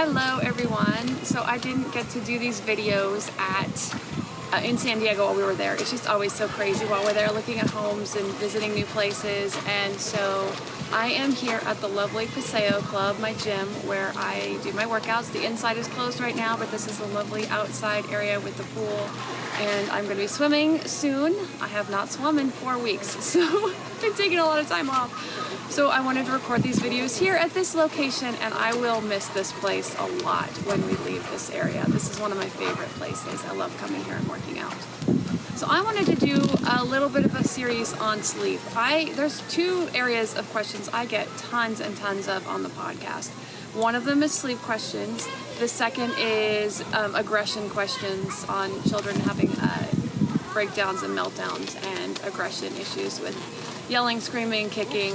Hello everyone. So I didn't get to do these videos in San Diego while we were there. It's just always so crazy while we're there looking at homes and visiting new places. And so I am here at the lovely Paseo Club, my gym, where I do my workouts. The inside is closed right now, but this is a lovely outside area with the pool. And I'm going to be swimming soon. I have not swum in 4 weeks, so I've been taking a lot of time off. So I wanted to record these videos here at this location, and I will miss this place a lot when we leave this area. This is one of my favorite places. I love coming here and working out. So I wanted to do a little bit of a series on sleep. There's two areas of questions I get tons and tons of on the podcast. One of them is sleep questions. The second is aggression questions on children having breakdowns and meltdowns and aggression issues with yelling, screaming, kicking,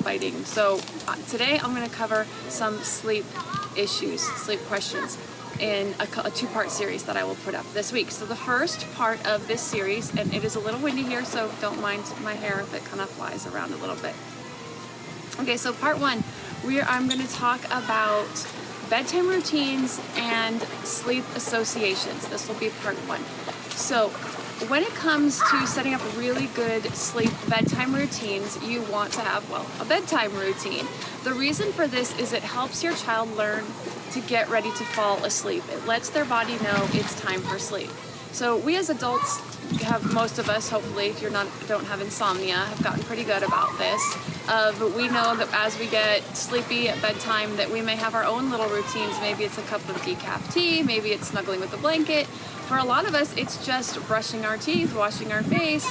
fighting. So today I'm going to cover some sleep issues, sleep questions in a two-part series that I will put up this week. So the first part of this series, and it is a little windy here, so don't mind my hair if it kind of flies around a little bit. Okay, so part one, I'm going to talk about bedtime routines and sleep associations. This will be part one. So when it comes to setting up really good sleep bedtime routines, you want to have, a bedtime routine. The reason for this is it helps your child learn to get ready to fall asleep. It lets their body know it's time for sleep. So we as adults most of us, hopefully, if don't have insomnia, have gotten pretty good about this. But we know that as we get sleepy at bedtime, that we may have our own little routines. Maybe it's a cup of decaf tea, maybe it's snuggling with a blanket. For a lot of us, it's just brushing our teeth, washing our face,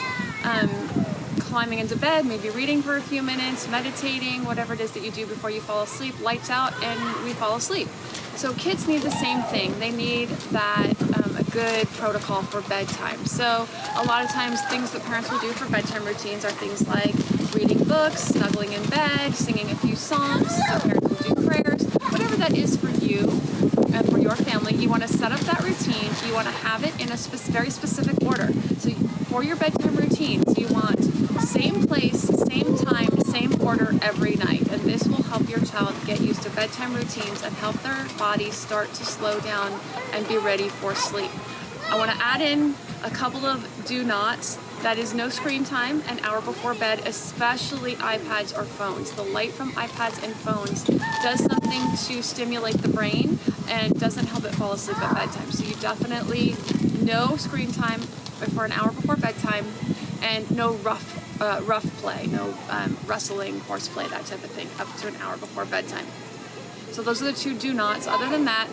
climbing into bed, maybe reading for a few minutes, meditating, whatever it is that you do before you fall asleep, lights out, and we fall asleep. So kids need the same thing. They need that a good protocol for bedtime. So a lot of times things that parents will do for bedtime routines are things like reading books, snuggling in bed, singing a few songs. Some parents will do prayers. Whatever that is for you and for your family, you want to set up that routine. You want to have it in a very specific order. So for your bedtime routines, you want same place, same time, same order every night. And this will help your child get used to bedtime routines and help their body start to slow down and be ready for sleep. I want to add in a couple of do nots. That is no screen time an hour before bed, especially iPads or phones. The light from iPads and phones does something to stimulate the brain and doesn't help it fall asleep at bedtime. So you definitely no screen time for an hour before bedtime, and no rough play, no wrestling, horseplay, that type of thing, up to an hour before bedtime. So those are the two do nots. Other than that,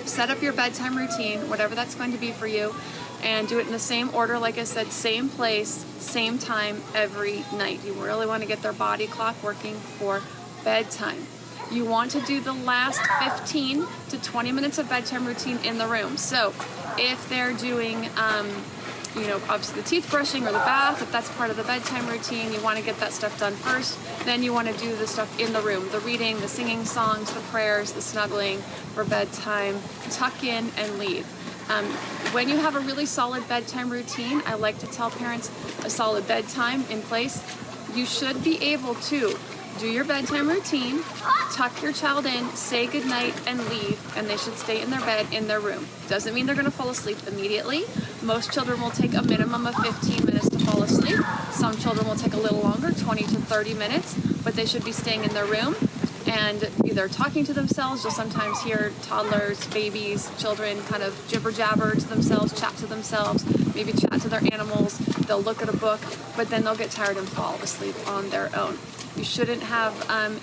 set up your bedtime routine, whatever that's going to be for you, and do it in the same order. Like I said, same place, same time every night. You really want to get their body clock working for bedtime. You want to do the last 15 to 20 minutes of bedtime routine in the room. So if they're doing obviously the teeth brushing or the bath, if that's part of the bedtime routine, you want to get that stuff done first. Then you want to do the stuff in the room, the reading, the singing songs, the prayers, the snuggling for bedtime, tuck in and leave. When you have a really solid bedtime routine, I like to tell parents a solid bedtime in place, you should be able to do your bedtime routine, tuck your child in, say goodnight, and leave, and they should stay in their bed in their room. Doesn't mean they're going to fall asleep immediately. Most children will take a minimum of 15 minutes to fall asleep. Some children will take a little longer, 20 to 30 minutes, but they should be staying in their room and either talking to themselves. You'll sometimes hear toddlers, babies, children kind of jibber jabber to themselves, chat to themselves, maybe chat to their animals. They'll look at a book, but then they'll get tired and fall asleep on their own. You shouldn't have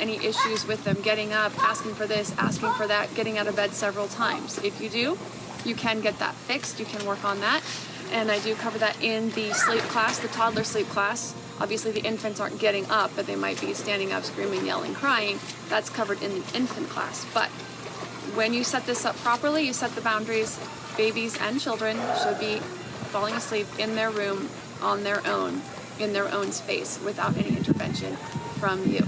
any issues with them getting up, asking for this, asking for that, getting out of bed several times. If you do, you can get that fixed. You can work on that. And I do cover that in the sleep class, the toddler sleep class. Obviously the infants aren't getting up, but they might be standing up, screaming, yelling, crying. That's covered in the infant class. But when you set this up properly, you set the boundaries. Babies and children should be falling asleep in their room on their own, in their own space, without any intervention from you.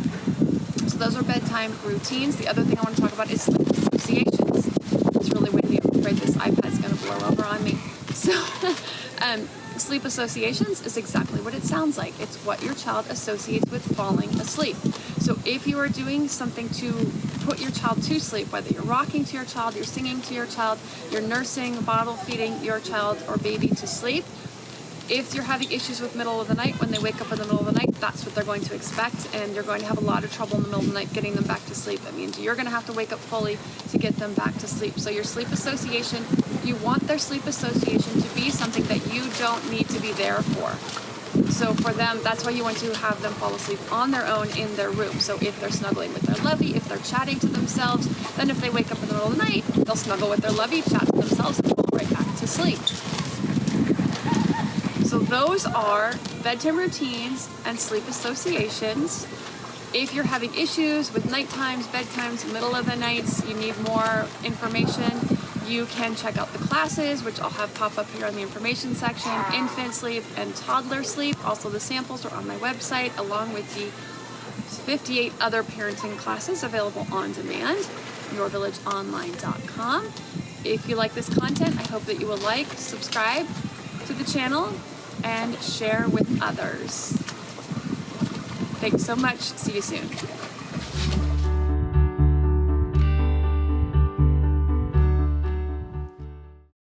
So those are bedtime routines. The other thing I want to talk about is sleep associations. It's really windy. I'm afraid this iPad's going to blow over on me. So sleep associations is exactly what it sounds like. It's what your child associates with falling asleep. So if you are doing something to put your child to sleep, whether you're rocking to your child, you're singing to your child, you're nursing, bottle feeding your child or baby to sleep. If you're having issues with middle of the night, when they wake up in the middle of the night, that's what they're going to expect, and you're going to have a lot of trouble in the middle of the night getting them back to sleep. That means you're going to have to wake up fully to get them back to sleep. So your sleep association, you want their sleep association to be something that you don't need to be there for. So for them, that's why you want to have them fall asleep on their own in their room. So if they're snuggling with their lovey, if they're chatting to themselves, then if they wake up in the middle of the night, they'll snuggle with their lovey, chat to themselves, and fall right back to sleep. So those are bedtime routines and sleep associations. If you're having issues with night times, bedtimes, middle of the nights, you need more information, you can check out the classes, which I'll have pop up here on the information section. Infant sleep and toddler sleep. Also the samples are on my website, along with the 58 other parenting classes available on demand, yourvillageonline.com. If you like this content, I hope that you will like, subscribe to the channel, and share with others. Thanks so much. See you soon.